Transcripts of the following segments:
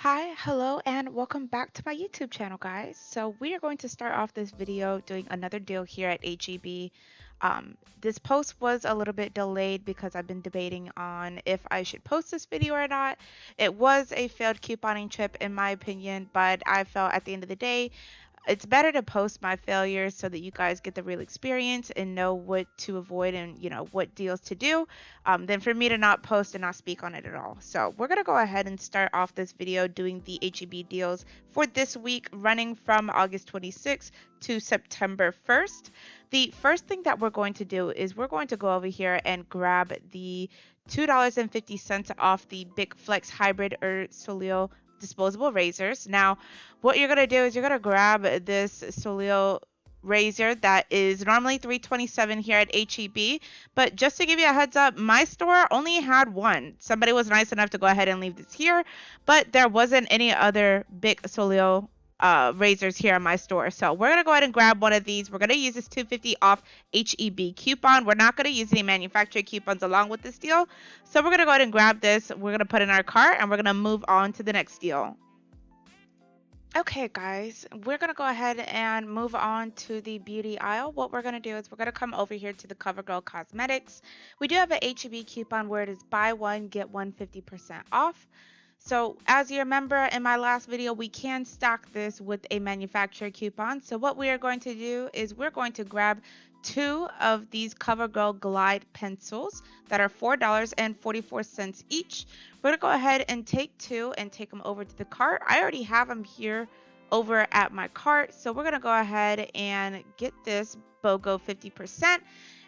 Hi, hello, and welcome back to my YouTube channel, guys. So we are going to start off this video doing another deal here at HEB. This post was a little bit delayed because I've been debating on if I should post this video or not. It was a failed couponing trip in my opinion, but I felt at the end of the day, it's better to post my failures so that you guys get the real experience and know what to avoid and what deals to do, than for me to not post and not speak on it at all. So we're going to go ahead and start off this video doing the HEB deals for this week, running from August 26th to September 1st. The first thing that we're going to do is we're going to go over here and grab the $2.50 off the Big Flex Hybrid Solio disposable razors. Now, what you're going to do is you're going to grab this Solio razor that is normally $3.27 here at HEB, but just to give you a heads up, my store only had one. Somebody was nice enough to go ahead and leave this here, but there wasn't any other big Solio razors here in my store. So we're going to go ahead and grab one of these. We're going to use this $2.50 off HEB coupon. We're not going to use any manufacturer coupons along with this deal. So we're going to go ahead and grab this. We're going to put in our cart and we're going to move on to the next deal. Okay, guys, we're going to go ahead and move on to the beauty aisle. What we're going to do is we're going to come over here to the CoverGirl Cosmetics. We do have an HEB coupon where it is buy one, get one 50% off. So as you remember in my last video, we can stock this with a manufacturer coupon. So what we are going to do is we're going to grab two of these CoverGirl Glide pencils that are $4.44 each. We're going to go ahead and take two and take them over to the cart. I already have them here over at my cart. So we're going to go ahead and get this BOGO 50%.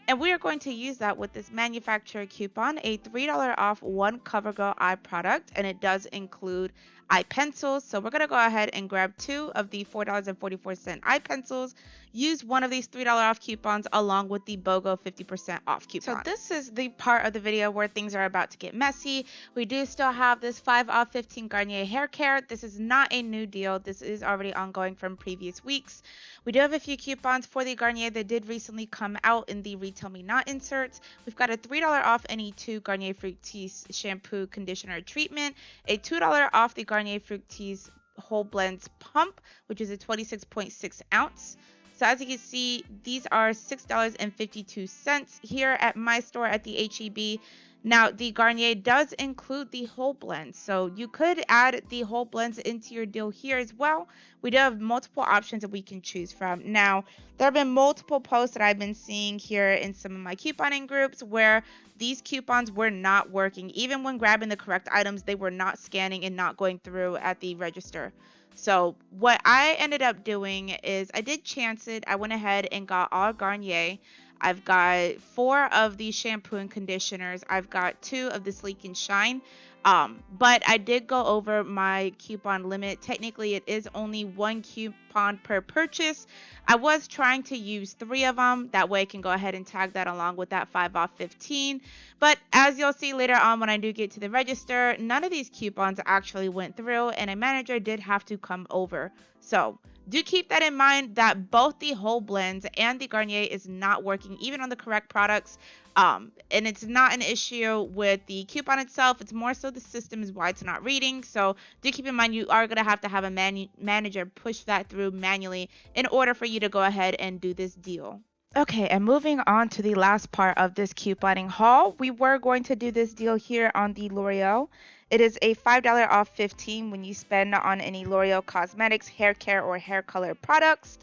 And we are going to use that with this manufacturer coupon, a $3 off one CoverGirl eye product, and it does include eye pencils. So we're going to go ahead and grab two of the $4.44 eye pencils, use one of these $3 off coupons along with the BOGO 50% off coupon. So this is the part of the video where things are about to get messy. We do still have this 5 off 15 Garnier hair care. This is not a new deal. This is already ongoing from previous weeks. We do have a few coupons for the Garnier that did recently come out in the Retail Me Not inserts. We've got a $3 off any two Garnier Fructis shampoo, conditioner, treatment, a $2 off the Garnier Fructis Whole Blends Pump, which is a 26.6 ounce. So as you can see, these are $6.52 here at my store at the HEB. Now, the Garnier does include the whole blends, so you could add the whole blends into your deal here as well. We do have multiple options that we can choose from. Now, there have been multiple posts that I've been seeing here in some of my couponing groups where these coupons were not working. Even when grabbing the correct items, they were not scanning and not going through at the register. So what I ended up doing is I did chance it. I went ahead and got all Garnier. I've got 4 of these shampoo and conditioners. I've got 2 of the Sleek and Shine. But I did go over my coupon limit. Technically, it is only 1 coupon per purchase. I was trying to use 3 of them. That way I can go ahead and tag that along with that 5 off 15. But as you'll see later on when I do get to the register, none of these coupons actually went through and a manager did have to come over. So do keep that in mind that both the whole blends and the Garnier is not working even on the correct products. And it's not an issue with the coupon itself. It's more so the system is why it's not reading. So do keep in mind you are going to have a manager push that through manually in order for you to go ahead and do this deal. Okay, and moving on to the last part of this couponing haul, we were going to do this deal here on the L'Oreal. It is a $5 off 15 when you spend on any L'Oreal Cosmetics, hair care, or hair color products.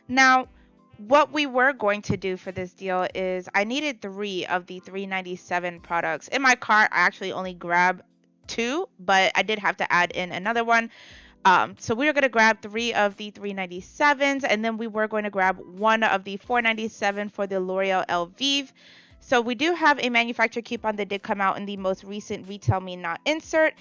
Now, what we were going to do for this deal is I needed 3 of the $3.97 products. In my cart, I actually only grabbed 2, but I did have to add in another one. So we were going to grab 3 of the $3.97s, and then we were going to grab 1 of the $4.97 for the L'Oreal Elvive. So we do have a manufacturer coupon that did come out in the most recent Retail Me Not insert.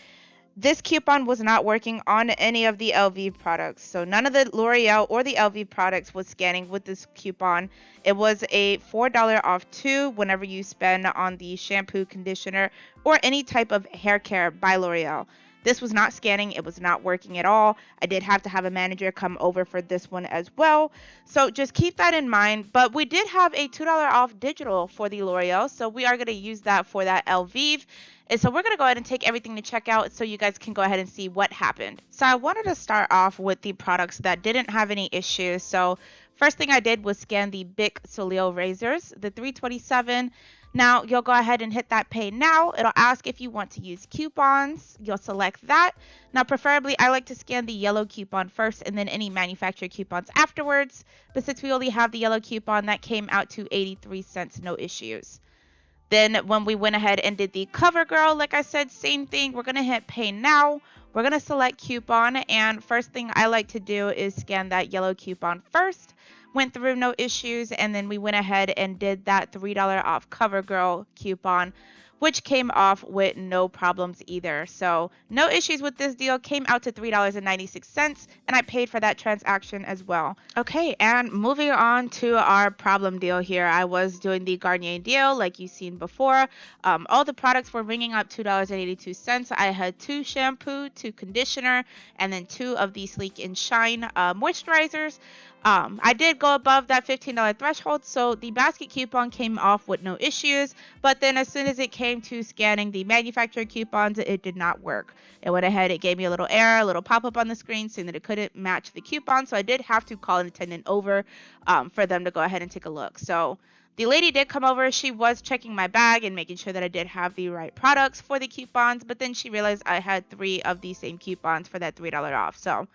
This coupon was not working on any of the Elvive products. So none of the L'Oreal or the Elvive products was scanning with this coupon. It was a $4 off 2 whenever you spend on the shampoo, conditioner, or any type of hair care by L'Oreal. This was not scanning. It was not working at all. I did have to have a manager come over for this one as well. So just keep that in mind. But we did have a $2 off digital for the L'Oreal. So we are going to use that for that Elvive. And so we're going to go ahead and take everything to checkout so you guys can go ahead and see what happened. So I wanted to start off with the products that didn't have any issues. So first thing I did was scan the Bic Soleo razors, the 327. Now you'll go ahead and hit that pay now. It'll ask if you want to use coupons. You'll select that. Now preferably I like to scan the yellow coupon first and then any manufacturer coupons afterwards. But since we only have the yellow coupon, that came out to 83 cents, no issues. Then when we went ahead and did the CoverGirl, like I said, same thing. We're going to hit pay now. We're going to select coupon, and first thing I like to do is scan that yellow coupon first. Went through, no issues, and then we went ahead and did that $3 off CoverGirl coupon, which came off with no problems either. So no issues with this deal. Came out to $3.96, and I paid for that transaction as well. Okay, and moving on to our problem deal here. I was doing the Garnier deal like you've seen before. All the products were ringing up $2.82. I had 2 shampoo, 2 conditioner, and then 2 of the Sleek and Shine moisturizers. I did go above that $15 threshold, so the basket coupon came off with no issues, but then as soon as it came to scanning the manufacturer coupons, it did not work. It went ahead, it gave me a little error, a little pop-up on the screen saying that it couldn't match the coupon, so I did have to call an attendant over for them to go ahead and take a look. So the lady did come over. She was checking my bag and making sure that I did have the right products for the coupons, but then she realized I had 3 of the same coupons for that $3 off. So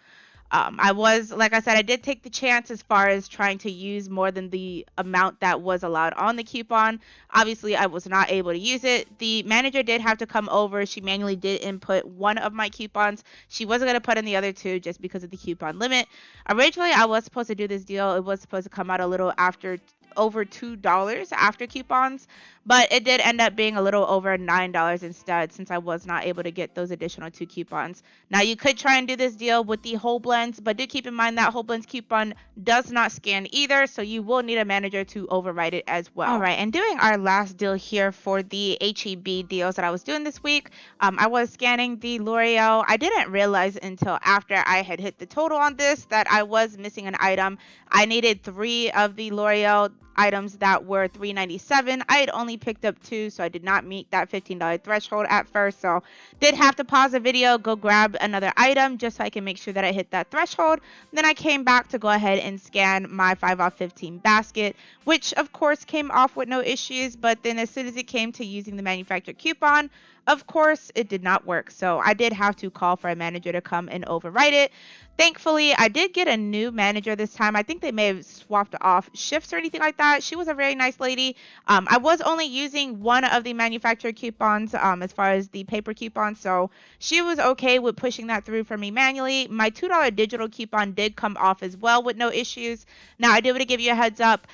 I was, like I said, I did take the chance as far as trying to use more than the amount that was allowed on the coupon. Obviously, I was not able to use it. The manager did have to come over. She manually did input 1 of my coupons. She wasn't going to put in the other 2 just because of the coupon limit. Originally, I was supposed to do this deal. It was supposed to come out a little after over $2 after coupons, but it did end up being a little over $9 instead since I was not able to get those additional 2 coupons. Now you could try and do this deal with the whole blends, but do keep in mind that whole blends coupon does not scan either, so you will need a manager to override it as well. All right, and doing our last deal here for the HEB deals that I was doing this week, I was scanning the L'Oreal. I didn't realize until after I had hit the total on this that I was missing an item. I needed 3 of the L'Oreal items that were $3.97. I had only picked up 2, so I did not meet that $15 threshold at first. So did have to pause the video, go grab another item just so I can make sure that I hit that threshold. Then I came back to go ahead and scan my 5 off 15 basket, which of course came off with no issues. But then as soon as it came to using the manufacturer coupon, of course, it did not work. So I did have to call for a manager to come and overwrite it. Thankfully, I did get a new manager this time. I think they may have swapped off shifts or anything like that. She was a very nice lady. I was only using 1 of the manufacturer coupons as far as the paper coupons, so she was okay with pushing that through for me manually. My $2 digital coupon did come off as well with no issues. Now, I do want to give you a heads up.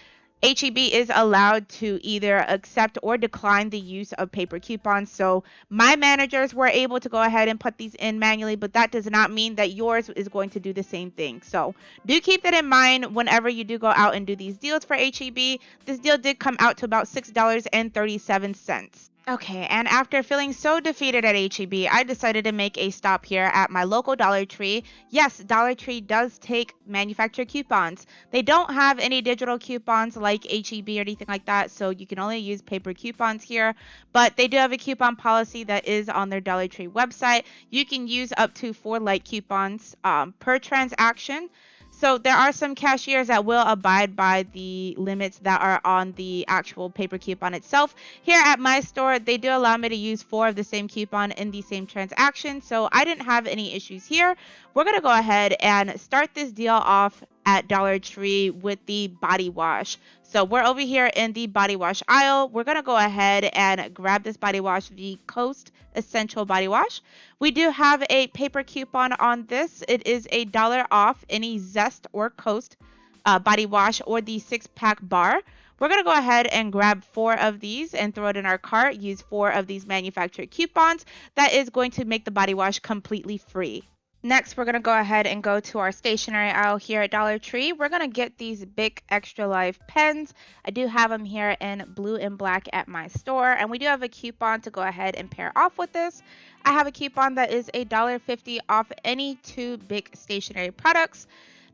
HEB is allowed to either accept or decline the use of paper coupons. So my managers were able to go ahead and put these in manually, but that does not mean that yours is going to do the same thing. So do keep that in mind whenever you do go out and do these deals for HEB. This deal did come out to about $6.37. Okay, and after feeling so defeated at HEB, I decided to make a stop here at my local Dollar Tree. Yes, Dollar Tree does take manufacturer coupons. They don't have any digital coupons like HEB or anything like that, so you can only use paper coupons here. But they do have a coupon policy that is on their Dollar Tree website. You can use up to 4 light coupons per transaction. So there are some cashiers that will abide by the limits that are on the actual paper coupon itself. Here at my store, they do allow me to use 4 of the same coupon in the same transaction, so I didn't have any issues here. We're going to go ahead and start this deal off at Dollar Tree with the body wash. So we're over here in the body wash aisle. We're going to go ahead and grab this body wash, the Coast Essential Body Wash. We do have a paper coupon on this. It is $1 off any Zest or Coast body wash or the 6-pack bar. We're going to go ahead and grab 4 of these and throw it in our cart. Use 4 of these manufacturer coupons. That is going to make the body wash completely free. Next, we're going to go ahead and go to our stationery aisle here at Dollar Tree. We're going to get these big Extra Life pens. I do have them here in blue and black at my store, and we do have a coupon to go ahead and pair off with this. I have a coupon that is $1.50 off any 2 big stationery products.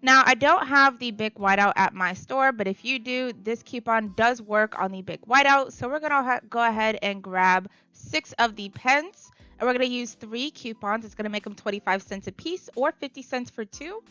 Now, I don't have the big whiteout at my store, but if you do, this coupon does work on the big whiteout. So we're going to go ahead and grab 6 of the pens. And we're going to use 3 coupons. It's going to make them 25 cents a piece or 50 cents for 2.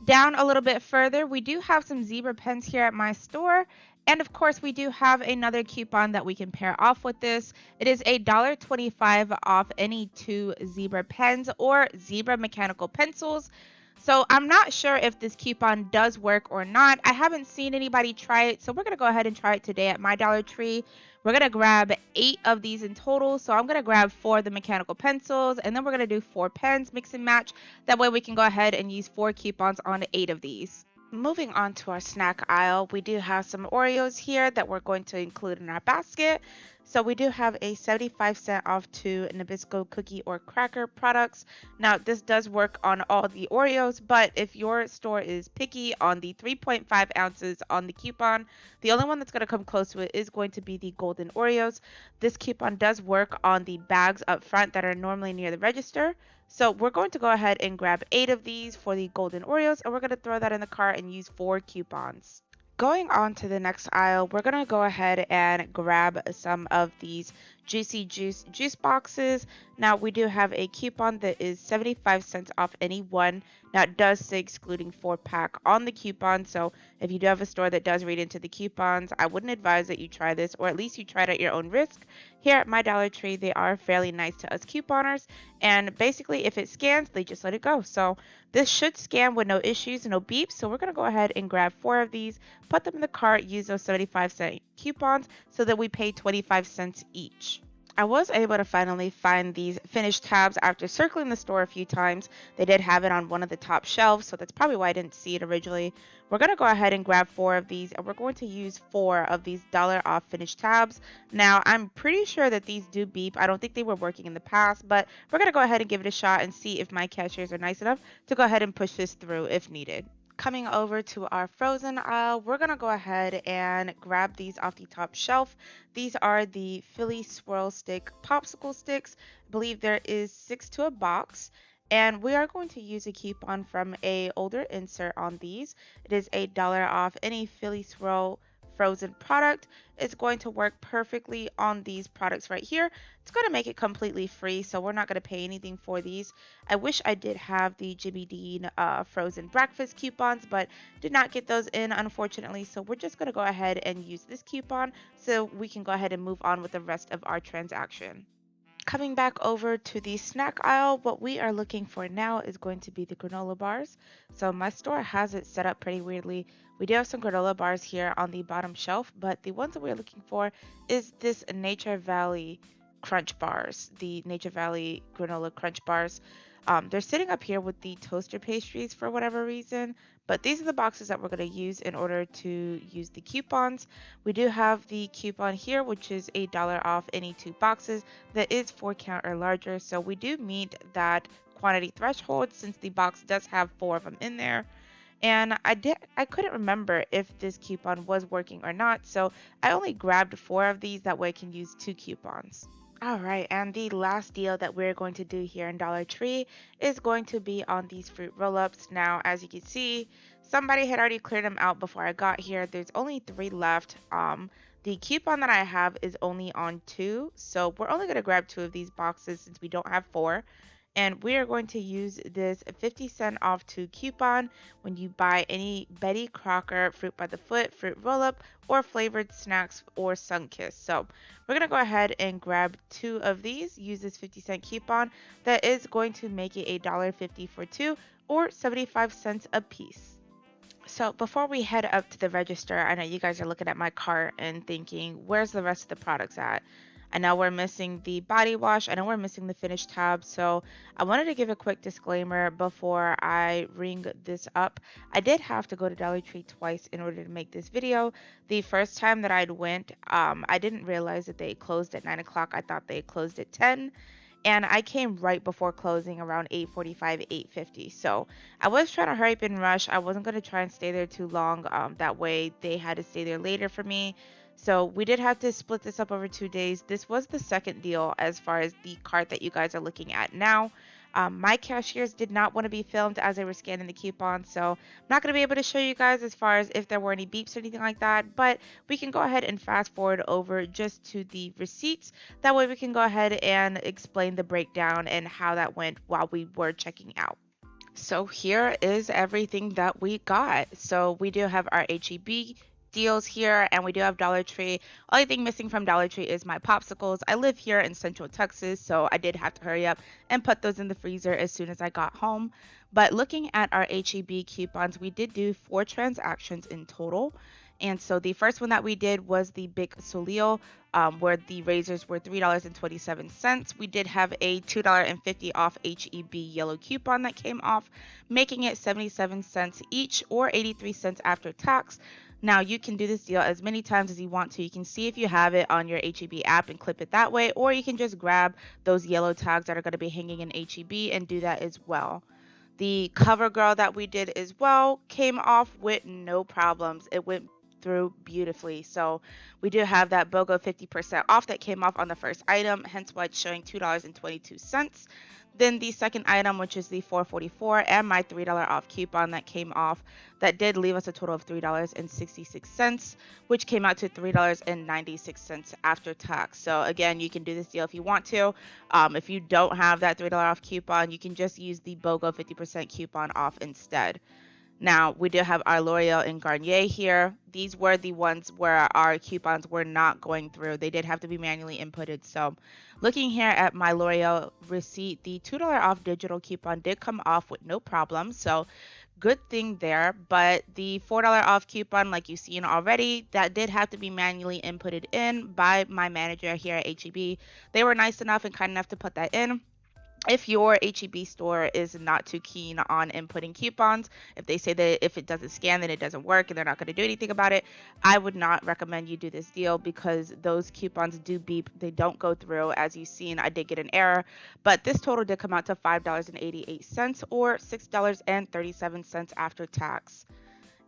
Down a little bit further, we do have some zebra pens here at my store. And of course, we do have another coupon that we can pair off with this. It is $1.25 off any 2 zebra pens or zebra mechanical pencils. So I'm not sure if this coupon does work or not. I haven't seen anybody try it, so we're going to go ahead and try it today at my Dollar Tree. We're going to grab 8 of these in total. So I'm going to grab 4 of the mechanical pencils, and then we're going to do 4 pens, mix and match. That way we can go ahead and use 4 coupons on 8 of these. Moving on to our snack aisle, we do have some Oreos here that we're going to include in our basket. So we do have a 75-cent off 2 Nabisco cookie or cracker products. Now this does work on all the Oreos, but if your store is picky on the 3.5 ounces on the coupon, the only one that's going to come close to it is going to be the golden Oreos. This coupon does work on the bags up front that are normally near the register. So we're going to go ahead and grab 8 of these for the golden Oreos, and we're going to throw that in the cart and use 4 coupons. Going on to the next aisle, we're going to go ahead and grab some of these Juicy juice boxes. Now we do have a coupon that is 75 cents off any one. Now it does say excluding 4-pack on the coupon, so if you do have a store that does read into the coupons, I wouldn't advise that you try this, or at least you try it at your own risk. Here at my Dollar Tree, they are fairly nice to us couponers, and basically if it scans, they just let it go. So this should scan with no issues, no beeps, so we're going to go ahead and grab 4 of these, put them in the cart, use those 75-cent coupons so that we pay 25 cents each. I was able to finally find these finished tabs after circling the store a few times. They did have it on one of the top shelves, so that's probably why I didn't see it originally. We're going to go ahead and grab 4 of these, and we're going to use 4 of these dollar off finished tabs. Now, I'm pretty sure that these do beep. I don't think they were working in the past, but we're going to go ahead and give it a shot and see if my cashiers are nice enough to go ahead and push this through if needed. Coming over to our frozen aisle, we're going to go ahead and grab these off the top shelf. These are the Philly Swirl Stick popsicle sticks. I believe there is 6 to a box. And we are going to use a coupon from a older insert on these. It is $1 off any Philly Swirl frozen product. It's going to work perfectly on these products right here. It's going to make it completely free, so we're not going to pay anything for these. I wish I did have the Jimmy Dean frozen breakfast coupons, but did not get those in, unfortunately. So we're just going to go ahead and use this coupon so we can go ahead and move on with the rest of our transaction. Coming back over to the snack aisle, what we are looking for now is going to be the granola bars. So my store has it set up pretty weirdly. We do have some granola bars here on the bottom shelf, but the ones that we're looking for is this Nature Valley Crunch Bars, the Nature Valley Granola Crunch Bars. They're sitting up here with the toaster pastries for whatever reason, but these are the boxes that we're going to use in order to use the coupons. We do have the coupon here, which is $1 off any 2 boxes. That is 4 count or larger, so we do meet that quantity threshold since the box does have 4 of them in there. And I couldn't remember if this coupon was working or not, so I only grabbed 4 of these, that way I can use 2 coupons. All right, and the last deal that we're going to do here in Dollar Tree is going to be on these fruit roll-ups. Now, as you can see, somebody had already cleared them out before I got here. There's only 3 left. The coupon that I have is only on 2, so we're only going to grab 2 of these boxes since we don't have 4. And we are going to use this 50-cent off 2 coupon when you buy any Betty Crocker Fruit by the Foot fruit roll-up or flavored snacks or Sunkist. So we're going to go ahead and grab 2 of these, use this 50-cent coupon. That is going to make it $1.50 for 2 or 75 cents a piece. So before we head up to the register, I know you guys are looking at my cart and thinking, where's the rest of the products at? I know we're missing the body wash. I know we're missing the finished tab. So I wanted to give a quick disclaimer before I ring this up. I did have to go to Dollar Tree twice in order to make this video. The first time that I went, I didn't realize that they closed at 9 o'clock. I thought they closed at 10. and I came right before closing around 8:45, 8:50. So I was trying to hurry up and rush. I wasn't going to try and stay there too long. That way they had to stay there later for me. So we did have to split this up over 2 days. This was the second deal as far as the cart that you guys are looking at now. My cashiers did not want to be filmed as they were scanning the coupon, so I'm not going to be able to show you guys as far as if there were any beeps or anything like that, but we can go ahead and fast forward over just to the receipts. That way we can go ahead and explain the breakdown and how that went while we were checking out. So here is everything that we got. So we do have our HEB deals here, and we do have Dollar Tree. Only thing missing from Dollar Tree is my popsicles. I live here in Central Texas, so I did have to hurry up and put those in the freezer as soon as I got home. But looking at our HEB coupons, we did do 4 transactions in total. And so the first one that we did was the Big Solio, where the razors were $3.27. We did have a $2.50 off HEB yellow coupon that came off, making it 77 cents each or 83 cents after tax. Now you can do this deal as many times as you want to. You can see if you have it on your HEB app and clip it that way, or you can just grab those yellow tags that are going to be hanging in HEB and do that as well. The cover girl that we did as well came off with no problems. It went through beautifully. So we do have that BOGO 50% off that came off on the first item, hence why it's showing $2.22. Then the second item, which is the 444 and my $3 off coupon that came off, that did leave us a total of $3.66, which came out to $3.96 after tax. So again, you can do this deal if you want to. If you don't have that $3 off coupon, you can just use the BOGO 50% coupon off instead. Now, we do have our L'Oreal and Garnier here. These were the ones where our coupons were not going through. They did have to be manually inputted. So looking here at my L'Oreal receipt, the $2 off digital coupon did come off with no problem. So good thing there. But the $4 off coupon, like you've seen already, that did have to be manually inputted in by my manager here at HEB. They were nice enough and kind enough to put that in. If your HEB store is not too keen on inputting coupons, if they say that if it doesn't scan, then it doesn't work and they're not going to do anything about it, I would not recommend you do this deal because those coupons do beep. They don't go through. As you've seen, I did get an error, but this total did come out to $5.88 or $6.37 after tax.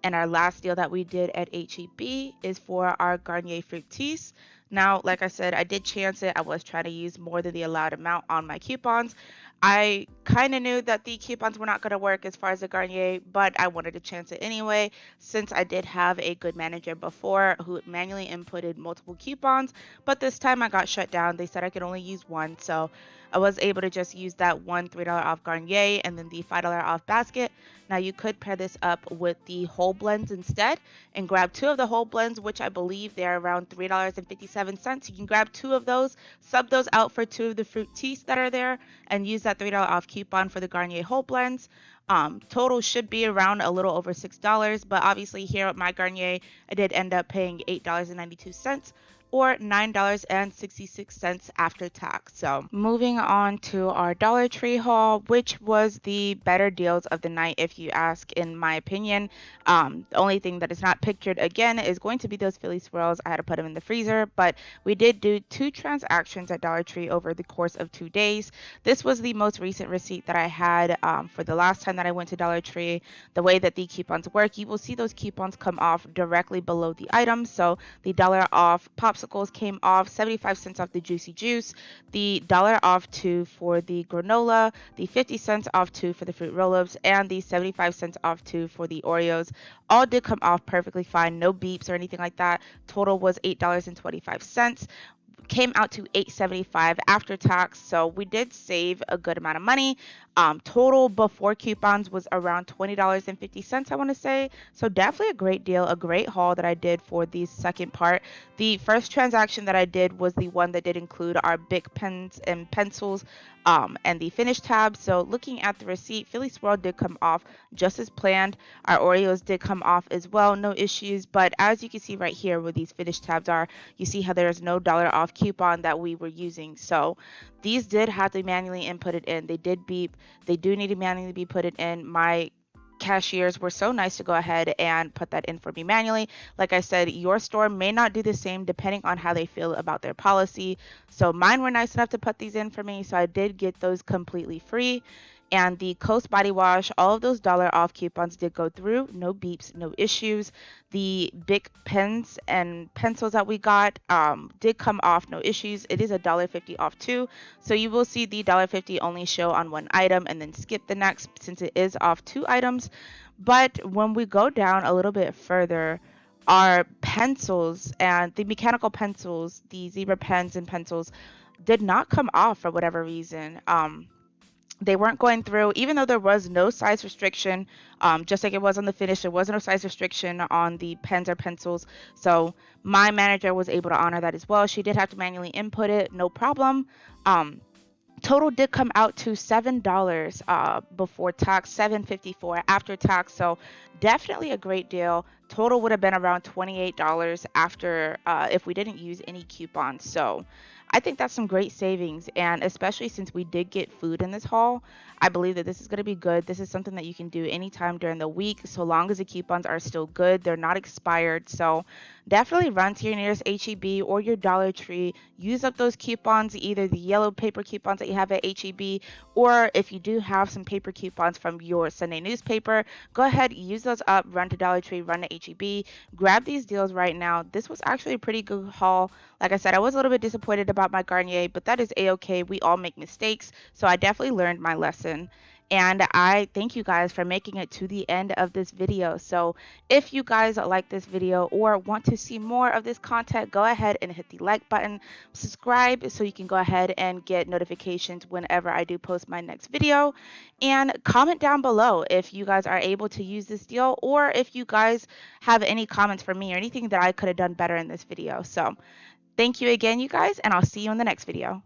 And our last deal that we did at HEB is for our Garnier Fructis. Now, like I said, I did chance it. I was trying to use more than the allowed amount on my coupons. I kind of knew that the coupons were not going to work as far as the Garnier, but I wanted to chance it anyway since I did have a good manager before who manually inputted multiple coupons. But this time I got shut down. They said I could only use one, so I was able to just use that one $3 off Garnier and then the $5 off basket. Now you could pair this up with the whole blends instead and grab 2 of the whole blends, which I believe they're around $3.57. You can grab 2 of those, sub those out for 2 of the fruit teas that are there, and use that $3 off coupon for the Garnier whole blends. Total should be around a little over $6, but obviously here at my Garnier, I did end up paying $8.92 or $9.66 after tax. So moving on to our Dollar Tree haul, which was the better deals of the night if you ask, in my opinion. The only thing that is not pictured again is going to be those Philly swirls. I had to put them in the freezer, but we did do 2 transactions at Dollar Tree over the course of 2 days. This was the most recent receipt that I had for the last time that I went to Dollar Tree. The way that the coupons work, you will see those coupons come off directly below the item. So the dollar off popsicles came off, 75 cents off the Juicy Juice, the dollar off 2 for the granola, the 50 cents off 2 for the fruit roll-ups, and the 75 cents off 2 for the Oreos. All did come off perfectly fine, no beeps or anything like that. Total was $8.25. Came out to $8.75 after tax, so we did save a good amount of money. Total before coupons was around $20.50, I want to say. So definitely a great deal, a great haul that I did for the second part. The first transaction that I did was the one that did include our big pens and pencils and the finish tab. So looking at the receipt, Philly Swirl did come off just as planned. Our Oreos did come off as well, no issues. But as you can see right here where these finish tabs are, you see how there's no dollar off coupon that we were using. So these did have to manually input it in. They did beep. They do need to manually be put it in. My cashiers were so nice to go ahead and put that in for me manually. Like I said, your store may not do the same depending on how they feel about their policy. So mine were nice enough to put these in for me. So I did get those completely free. And the Coast Body Wash, all of those dollar off coupons did go through. No beeps, no issues. The big pens and pencils that we got did come off, no issues. It is $1.50 off too. So you will see the $1.50 only show on one item and then skip the next since it is off two items. But when we go down a little bit further, our pencils and the mechanical pencils, the zebra pens and pencils, did not come off for whatever reason. They weren't going through, even though there was no size restriction, just like it was on the finish, there was no size restriction on the pens or pencils. So my manager was able to honor that as well. She did have to manually input it, no problem. Total did come out to $7 before tax, $7.54 after tax. So definitely a great deal. Total would have been around $28 after if we didn't use any coupons. So I think that's some great savings, and especially since we did get food in this haul, I believe that this is going to be good. This is something that you can do anytime during the week, so long as the coupons are still good, they're not expired. So definitely run to your nearest HEB or your Dollar Tree. Use up those coupons, either the yellow paper coupons that you have at HEB, or if you do have some paper coupons from your Sunday newspaper, go ahead, use those up, run to Dollar Tree, run to HEB, grab these deals right now. This was actually a pretty good haul. Like I said, I was a little bit disappointed about my Garnier, but that is a-okay. We all make mistakes, so I definitely learned my lesson. And I thank you guys for making it to the end of this video. So if you guys like this video or want to see more of this content, go ahead and hit the like button, subscribe so you can go ahead and get notifications whenever I do post my next video, and comment down below if you guys are able to use this deal or if you guys have any comments for me or anything that I could have done better in this video. So thank you again, you guys, and I'll see you in the next video.